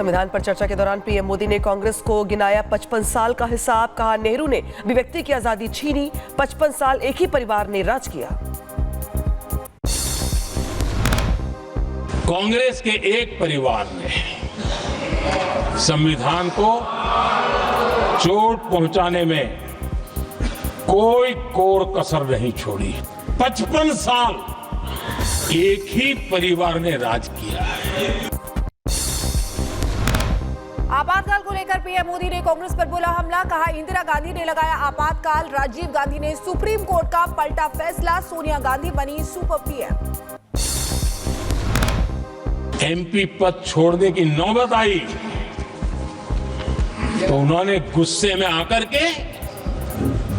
संविधान पर चर्चा के दौरान पीएम मोदी ने कांग्रेस को गिनाया 55 साल का हिसाब। कहा, नेहरू ने अभिव्यक्ति की आजादी छीनी, 55 साल एक ही परिवार ने राज किया। कांग्रेस के एक परिवार ने संविधान को चोट पहुंचाने में कोई कोर कसर नहीं छोड़ी। 55 साल एक ही परिवार ने राज किया है। आपातकाल को लेकर पीएम मोदी ने कांग्रेस पर बोला हमला। कहा, इंदिरा गांधी ने लगाया आपातकाल, राजीव गांधी ने सुप्रीम कोर्ट का पलटा फैसला, सोनिया गांधी बनी सुपर पीएम। एमपी पद छोड़ने की नौबत आई तो उन्होंने गुस्से में आकर के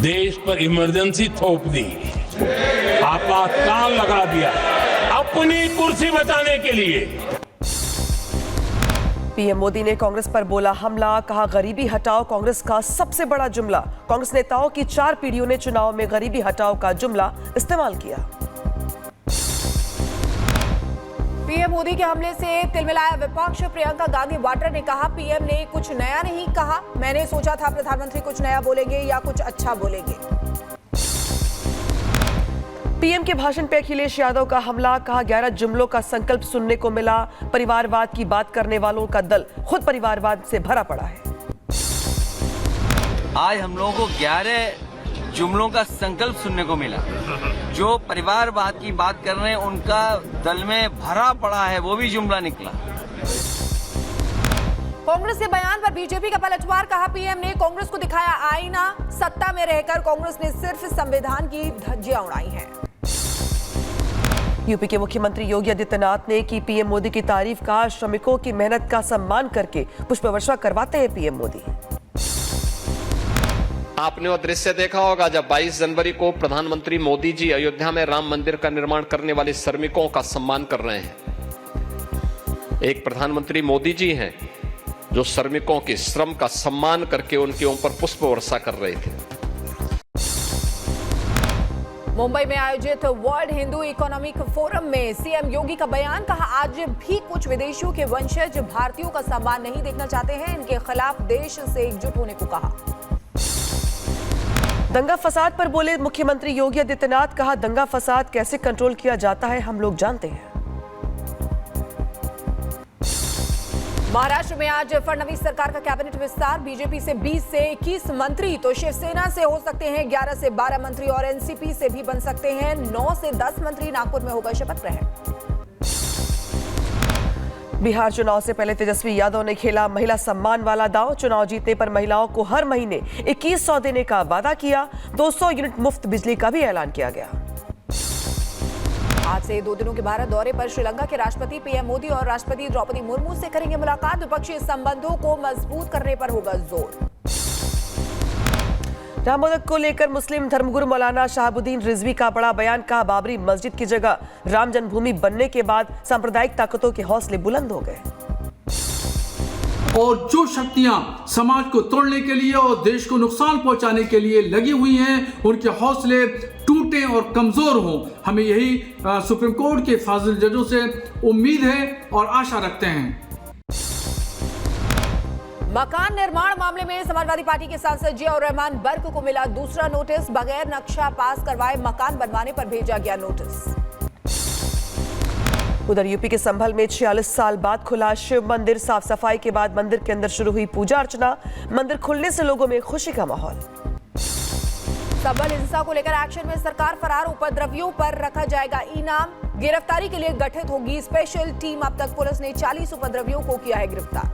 देश पर इमरजेंसी थोप दी, आपातकाल लगा दिया अपनी कुर्सी बचाने के लिए। पीएम मोदी ने कांग्रेस पर बोला हमला। कहा, गरीबी हटाओ कांग्रेस का सबसे बड़ा जुमला। कांग्रेस नेताओं की 4 पीढ़ियों ने चुनाव में गरीबी हटाओ का जुमला इस्तेमाल किया। पीएम मोदी के हमले से तिलमिलाया विपक्ष। प्रियंका गांधी वाड्रा ने कहा, पीएम ने कुछ नया नहीं कहा, मैंने सोचा था प्रधानमंत्री कुछ नया बोलेंगे या कुछ अच्छा बोलेंगे। पीएम के भाषण पे अखिलेश यादव का हमला। कहा, 11 जुमलों का संकल्प सुनने को मिला। परिवारवाद की बात करने वालों का दल खुद परिवारवाद से भरा पड़ा है। आज हम लोगों को 11 जुमलों का संकल्प सुनने को मिला। जो परिवारवाद की बात कर रहे हैं उनका दल में भरा पड़ा है, वो भी जुमला निकला। कांग्रेस के बयान पर बीजेपी का पलटवार। कहा, पीएम ने कांग्रेस को दिखाया आईना, सत्ता में रहकर कांग्रेस ने सिर्फ संविधान की धज्जियां उड़ाई हैं। यूपी के मुख्यमंत्री योगी आदित्यनाथ ने की पीएम मोदी की तारीफ। कहा, श्रमिकों की मेहनत का सम्मान करके पुष्प वर्षा करवाते हैं पीएम मोदी। आपने वो दृश्य देखा होगा जब 22 जनवरी को प्रधानमंत्री मोदी जी अयोध्या में राम मंदिर का निर्माण करने वाले श्रमिकों का सम्मान कर रहे हैं। एक प्रधानमंत्री मोदी जी हैं जो श्रमिकों के श्रम का सम्मान करके उनके ऊपर पुष्प वर्षा कर रहे थे। मुंबई में आयोजित वर्ल्ड हिंदू इकोनॉमिक फोरम में सीएम योगी का बयान। कहा, आज भी कुछ विदेशियों के वंशज भारतीयों का सम्मान नहीं देखना चाहते हैं, इनके खिलाफ देश से एकजुट होने को कहा। दंगा फसाद पर बोले मुख्यमंत्री योगी आदित्यनाथ। कहा, दंगा फसाद कैसे कंट्रोल किया जाता है हम लोग जानते हैं। महाराष्ट्र में आज फडणवीस सरकार का कैबिनेट विस्तार। बीजेपी से 20 से 21 मंत्री तो शिवसेना से हो सकते हैं 11 से 12 मंत्री और एनसीपी से भी बन सकते हैं 9 से 10 मंत्री। नागपुर में होगा शपथ ग्रहण। बिहार चुनाव से पहले तेजस्वी यादव ने खेला महिला सम्मान वाला दांव। चुनाव जीतने पर महिलाओं को हर महीने 2100 देने का वादा किया। 200 यूनिट मुफ्त बिजली का भी ऐलान किया गया। आज से 2 दिनों के भारत दौरे पर श्रीलंका के राष्ट्रपति पीएम मोदी और राष्ट्रपति द्रौपदी मुर्मू से करेंगे मुलाकात। द्विपक्षीय संबंधों को मजबूत करने पर होगा जोर। राममंदिर को लेकर मुस्लिम धर्मगुरु मौलाना शहाबुद्दीन रिजवी का बड़ा बयान। कहा, बाबरी मस्जिद की जगह राम जन्मभूमि बनने के बाद सांप्रदायिक ताकतों के हौसले बुलंद हो गए और जो शक्तियां समाज को तोड़ने के लिए और देश को नुकसान पहुंचाने के लिए लगी हुई हैं, उनके हौसले टूटे और कमजोर हों। हमें यही सुप्रीम कोर्ट के फाजिल जजों से उम्मीद है और आशा रखते हैं। मकान निर्माण मामले में समाजवादी पार्टी के सांसद जियाउर रहमान बर्क को मिला दूसरा नोटिस। बगैर नक्शा पास करवाए मकान बनवाने पर भेजा गया नोटिस। उधर यूपी के संभल में 46 साल बाद खुला शिव मंदिर। साफ सफाई के बाद मंदिर के अंदर शुरू हुई पूजा अर्चना। मंदिर खुलने से लोगों में खुशी का माहौल। संभल हिंसा को लेकर एक्शन में सरकार। फरार उपद्रवियों पर रखा जाएगा इनाम। गिरफ्तारी के लिए गठित होगी स्पेशल टीम। अब तक पुलिस ने 40 उपद्रवियों को किया है गिरफ्तार।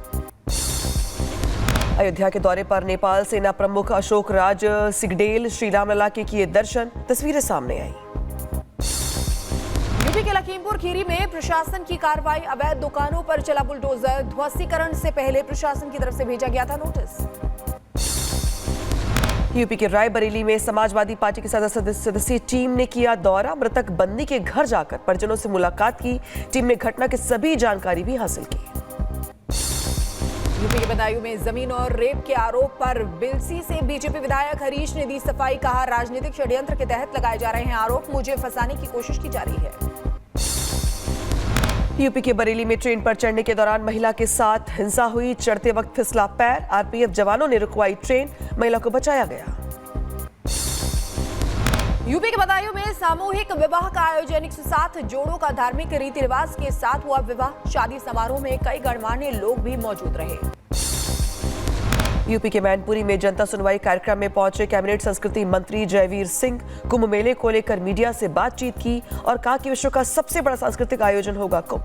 अयोध्या के दौरे पर नेपाल सेना प्रमुख अशोक राज सिगडेल श्री रामलला के किए दर्शन। तस्वीरें सामने आई। यूपी के लखीमपुर खीरी में प्रशासन की कार्रवाई। अवैध दुकानों पर चला बुलडोजर। ध्वस्तीकरण से पहले प्रशासन की तरफ से भेजा गया था नोटिस। यूपी के रायबरेली में समाजवादी पार्टी की सदस्यीय टीम ने किया दौरा। मृतक बंदी के घर जाकर परिजनों से मुलाकात की। टीम ने घटना की सभी जानकारी भी हासिल की। यूपी के बदायूं में जमीन और रेप के आरोप पर बिलसी से बीजेपी विधायक हरीश ने दी सफाई। कहा, राजनीतिक षड्यंत्र के तहत लगाए जा रहे हैं आरोप। मुझे फंसाने की कोशिश की जा रही है। यूपी के बरेली में ट्रेन पर चढ़ने के दौरान महिला के साथ हिंसा हुई। चढ़ते वक्त फिसला पैर, आरपीएफ जवानों ने रुकवाई ट्रेन, महिला को बचाया गया। यूपी के बदायूं में सामूहिक विवाह का आयोजन। 107 जोड़ों का धार्मिक रीति रिवाज के साथ हुआ विवाह। शादी समारोह में कई गणमान्य लोग भी मौजूद रहे। यूपी के मैनपुरी में जनता सुनवाई कार्यक्रम में पहुंचे कैबिनेट संस्कृति मंत्री जयवीर सिंह। कुंभ मेले को लेकर मीडिया से बातचीत की और कहा कि विश्व का सबसे बड़ा सांस्कृतिक आयोजन होगा कुंभ।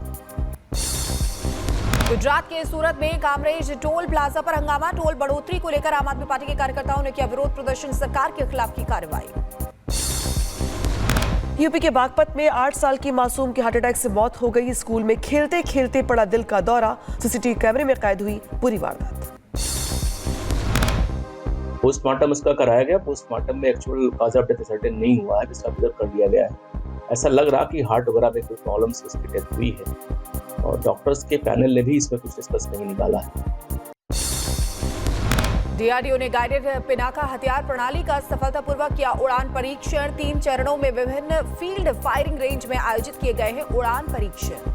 गुजरात के सूरत में कामरेज टोल प्लाजा पर हंगामा। टोल बढ़ोतरी को लेकर आम आदमी पार्टी के कार्यकर्ताओं ने किया विरोध प्रदर्शन, सरकार के खिलाफ की कार्रवाई। यूपी के बागपत में 8 साल की मासूम की हार्ट अटैक से मौत हो गई। स्कूल में खेलते खेलते पड़ा दिल का दौरा। सीसीटीवी कैमरे में कैद हुई पूरी वारदात। पोस्टमार्टम इसका कराया गया। पोस्टमार्टम में actual cause of death certain नहीं हुआ है, जिसका ऑब्जर्व कर लिया गया है। ऐसा लग रहा कि हार्ट वगैरह में कोई प्रॉब्लम से इसकी डेथ हुई है और डॉक्टर्स के पैनल ने भी इसमें कुछ डिस्कस नहीं निकाला है। डीआरडीओ ने गाइडेड पिनाका हथियार प्रणाली का सफलतापूर्वक किया उड़ान परीक्षण। 3 चरणों में विभिन्न फील्ड फायरिंग रेंज में आयोजित किए गए हैं उड़ान परीक्षण।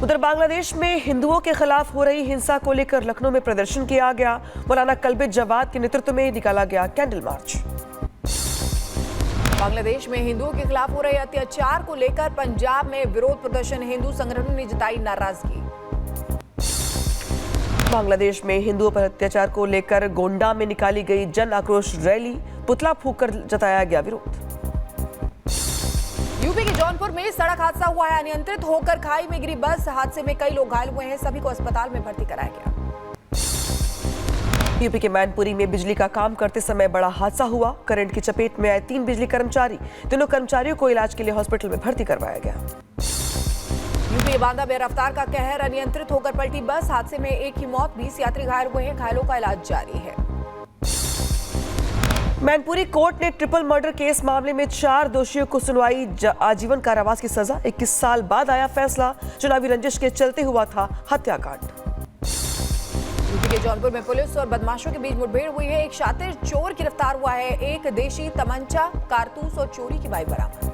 उधर बांग्लादेश में हिंदुओं के खिलाफ हो रही हिंसा को लेकर लखनऊ में प्रदर्शन किया गया। मौलाना कल्बे जवाद के नेतृत्व में निकाला गया कैंडल मार्च। बांग्लादेश में हिंदुओं के खिलाफ हो रहे अत्याचार को लेकर पंजाब में विरोध प्रदर्शन। हिंदू संगठनों ने जताई नाराजगी। बांग्लादेश में हिंदुओं पर अत्याचार को लेकर गोंडा में निकाली गई जन आक्रोश रैली। पुतला फूंककर जताया गया विरोध। यूपी के जौनपुर में सड़क हादसा हुआ है। अनियंत्रित होकर खाई में गिरी बस। हादसे में कई लोग घायल हुए हैं, सभी को अस्पताल में भर्ती कराया गया। यूपी के मैनपुरी में बिजली का काम करते समय बड़ा हादसा हुआ। करंट की चपेट में आए 3 बिजली कर्मचारी। तीनों कर्मचारियों को इलाज के लिए हॉस्पिटल में भर्ती करवाया गया। यूपी के बांदा में रफ्तार का कहर। अनियंत्रित होकर पलटी बस। हादसे में एक की मौत, 20 यात्री घायल हुए हैं। घायलों का इलाज जारी है। मैनपुरी कोर्ट ने ट्रिपल मर्डर केस मामले में 4 दोषियों को सुनवाई। आजीवन कारावास की सजा। 21 साल बाद आया फैसला। चुनावी रंजिश के चलते हुआ था हत्याकांड। यूपी के जौनपुर में पुलिस और बदमाशों के बीच मुठभेड़ हुई है। एक शातिर चोर गिरफ्तार हुआ है। एक देशी तमंचा, कारतूस और चोरी की बाइक बरामद।